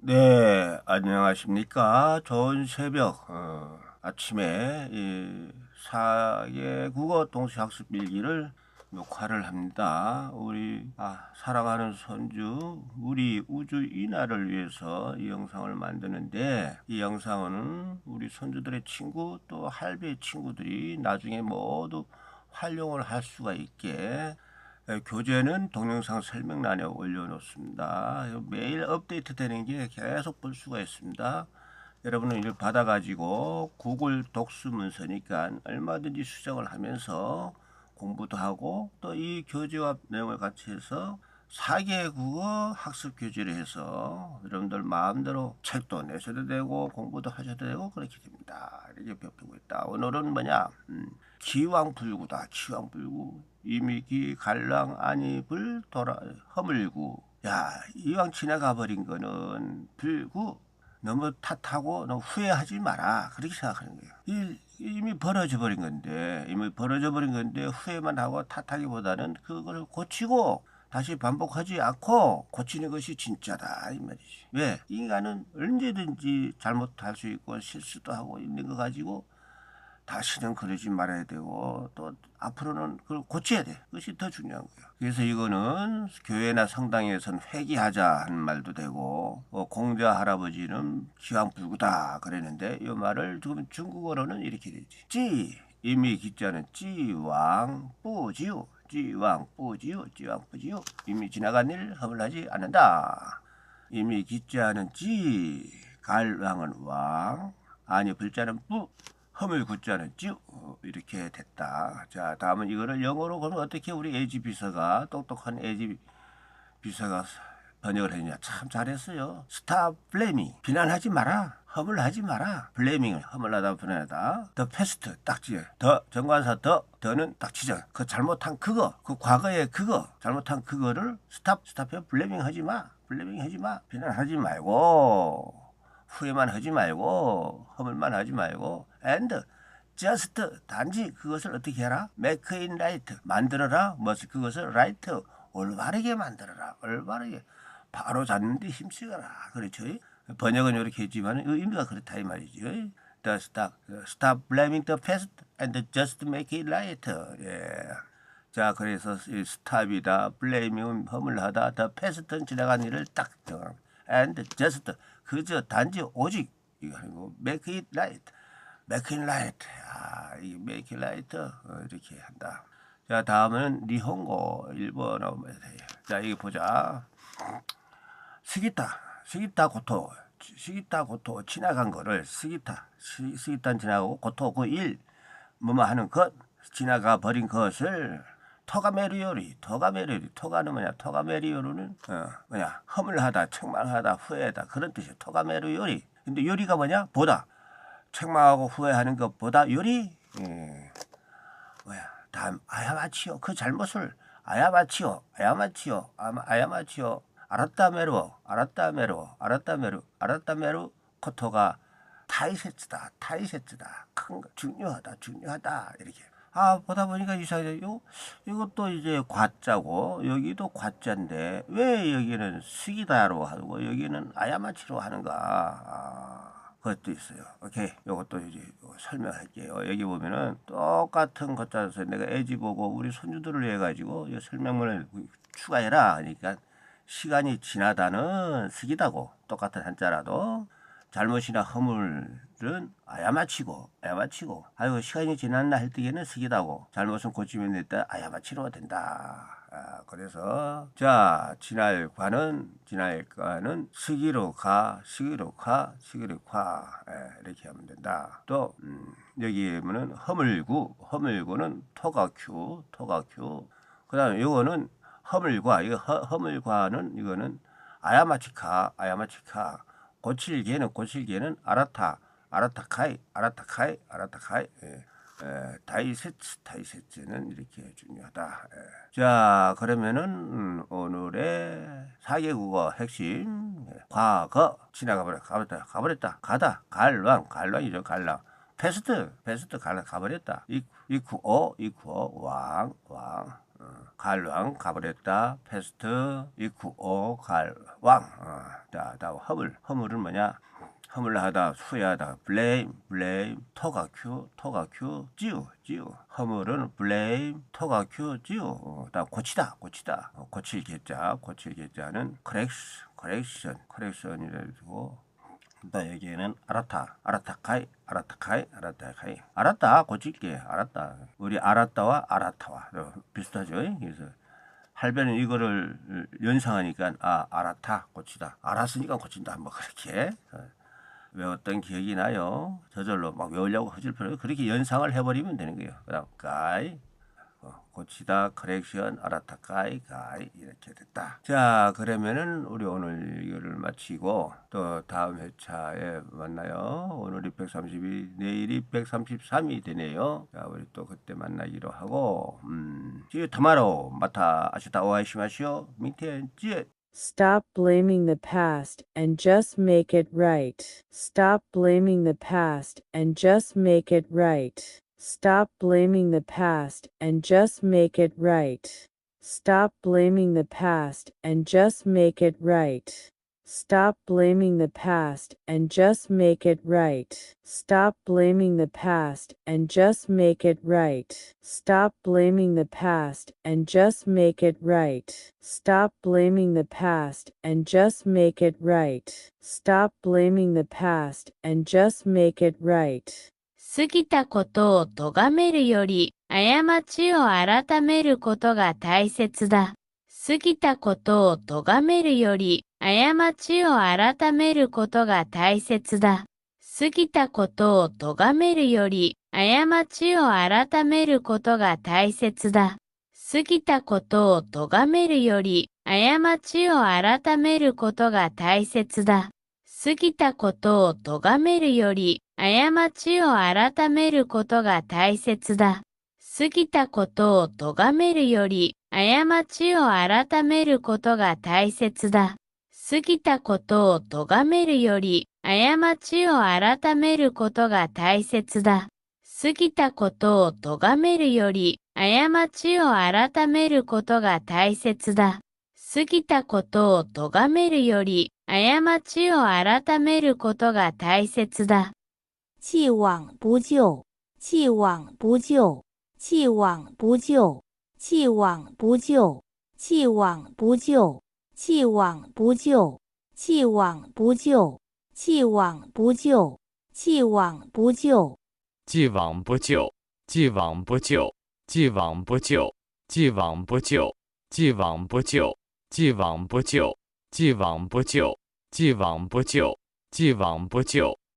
네, 안녕하십니까. 좋은 새벽, 아침에 이 사계 국어 동시 학습 일기를 녹화를 합니다. 우리 사랑하는 손주, 우리 우주 인하를 위해서 이 영상을 만드는데, 이 영상은 우리 손주들의 친구 또 할배의 친구들이 나중에 모두 활용을 할 수가 있게 교재는 동영상 설명란에 올려놓습니다. 매일 업데이트 되는 게 계속 볼 수가 있습니다. 여러분은 이걸 받아가지고 구글 독수 문서니까 얼마든지 수정을 하면서 공부도 하고 또 이 교재와 내용을 같이 해서 4개 국어 학습 교재를 해서 여러분들 마음대로 책도 내셔도 되고 공부도 하셔도 되고 그렇게 됩니다. 이렇게 배우고 있다. 오늘은 뭐냐? 기왕불구다. 기왕불구. 이미기 갈랑 안입을 돌아 허물구. 야, 이왕 지나가 버린 거는 불구. 너무 탓하고 너무 후회하지 마라. 그렇게 생각하는 거예요. 이미 벌어져 버린 건데, 후회만 하고 탓하기보다는 그걸 고치고 다시 반복하지 않고 고치는 것이 진짜다 이 말이지. 왜? 인간은 언제든지 잘못할 수 있고 실수도 하고 있는 거 가지고 다시는 그러지 말아야 되고 또 앞으로는 그걸 고쳐야 돼. 그것이 더 중요한 거예요. 그래서 이거는 교회나 성당에서는 회개하자 하는 말도 되고 공자 할아버지는 기왕불구다 그랬는데 이 말을 지금 중국어로는 이렇게 되지. 지 이미 기자는 지왕뿌지우 지왕뿌지우 지왕뿌지우 이미 지나간 일 허물하지 않는다. 이미 기자는 지 갈왕은 왕 아니 불자는 뿌 허물 굳자는 쭉 이렇게 됐다. 자, 다음은 이거를 영어로 그러면 어떻게 우리 에이지 비서가 똑똑한 에이지 비서가 번역을 했냐? 참 잘했어요. Stop blaming. 비난하지 마라. 허물하지 마라. 블레이밍을 허물하다 비난하다. The past 딱 지어. 더 정관사 더는 딱 지정. 그 잘못한 그거, 그 과거의 그거, 잘못한 그거를 스탑해 블레이밍 하지 마. 블레이밍 하지 마. 비난하지 말고. 후회만 하지 말고 허물만 하지 말고 and just 단지 그것을 어떻게 해라? make it right 만들어라. 무엇을 그것을 right 올바르게 만들어라. 올바르게 바로 잡는데 힘쓰거라. 그렇죠? 번역은 이렇게 했지만 의미가 그렇다 이 말이죠. The stop blaming the past and just make it right. 예. 자, 그래서 스탑이다, 블레이밍은 허물하다, 더 패스트는 지나간 일을 딱 정한, and just 그저 단지 오직 이거 아니고 make it right, make it right. 이 make it right 이렇게 한다. 자, 다음은 니혼고 일본어. 자, 이거 보자. 스기타 고토 지나간 거를 스기타는 지나가고 고토 그 일 뭐뭐 하는 것 지나가 버린 것을 토가는 뭐냐? 토가메리오리는 뭐냐? 허물하다, 책망하다, 후회하다 그런 뜻이에요. 토가메리오리. 근데 요리가 뭐냐? 보다 책망하고 후회하는 것보다 요리 뭐야? 다음 아야마치오 그 잘못을 아야마치오 알았다메루 코토가 타이세츠다 큰 거, 중요하다 이렇게. 보다 보니까 이상해요. 이것도 이제 과자고 여기도 과자인데 왜 여기는 스기다로 하고 여기는 아야마치로 하는가? 그것도 있어요. 오케이, 이것도 이제 설명할게요. 여기 보면은 똑같은 것자서 내가 애지 보고 우리 손주들을 위해 가지고 설명문을 추가해라. 그러니까 시간이 지나다는 스기다고 똑같은 한자라도 잘못이나 허물은 아야마치고 아이고 시간이 지났나 할 때에는 스기다고 잘못은 고치면 됐다 아야마치로 된다. 그래서 자 지날과는 스기로 가 이렇게 하면 된다. 또 여기 보면은 허물구는 토가큐 그다음에 이거는 허물과 허물과는 이거는 아야마치카 고칠 개는 아라타카이 다이세츠는 이렇게 중요하다. 자, 그러면은 오늘의 4개 국어 핵심 과거 가버렸다 갈랑이죠. 갈랑 패스트 가버렸다. 이쿠어 왕 갈왕 가버렸다. 패스트 이쿠 갈왕. 다 허물은 뭐냐? 허물하다, 수혜하다, blame, 토가큐, 찌우. 허물은 blame, 토가큐, 찌우. 다 고치다. 고칠 계자는 correction이라고. 또 여기에는 아라타카이. 알았다, 고칠게. 알았다. 우리 알았다와 아라타와 비슷하죠. 그래서 할배는 이거를 연상하니까 알았다, 고치다. 알았으니까 고친다. 뭐 그렇게 외웠던 기억이 나요. 저절로 막 외우려고 하질 필요 없고 그렇게 연상을 해버리면 되는 거예요. 그다음 가이 고치다, 커렉션, 가이 이렇게 됐다. 자, 그러면은 우리 오늘 이거를 마치고 또 다음 회차에 만나요. 오늘이 132, 내일이 133이 되네요. 자, 우리 또 그때 만나기로 하고 See you tomorrow. 마타 아시다 오아이시마시오. 민텐 찌 Stop blaming the past and just make it right. Stop blaming the past and just make it right. Stop blaming the past and just make it right. Stop blaming the past and just make it right. Stop blaming the past and just make it right. Stop blaming the past and just make it right. Stop blaming the past and just make it right. Stop blaming the past and just make it right. Stop blaming the past and just make it right. 過ぎたことを咎めるより、過ちを改めることが大切だ。過ぎたことを咎めるより、過ちを改めることが大切だ。過ぎたことを咎めるより、過ちを改めることが大切だ。過ぎたことを咎めるより、過ちを改めることが大切だ。過ぎたことを咎めるより、過ちを改めることが大切だ。過ぎたことを咎めるより、過ちを改めることが大切だ。過ぎたことを咎めるより、過ちを改めることが大切だ。過ぎたことを咎めるより、過ちを改めることが大切だ。過ぎたことを咎めるより、過ちを改めることが大切だ。既往不咎，既往不咎，既往不咎，既往不咎，既往不咎，既往不咎，既往不咎，既往不咎，既往不咎，既往不咎，既往不咎，既往不咎，既往不咎，既往不咎，既往不咎，既往不咎，既往不咎，既往不咎。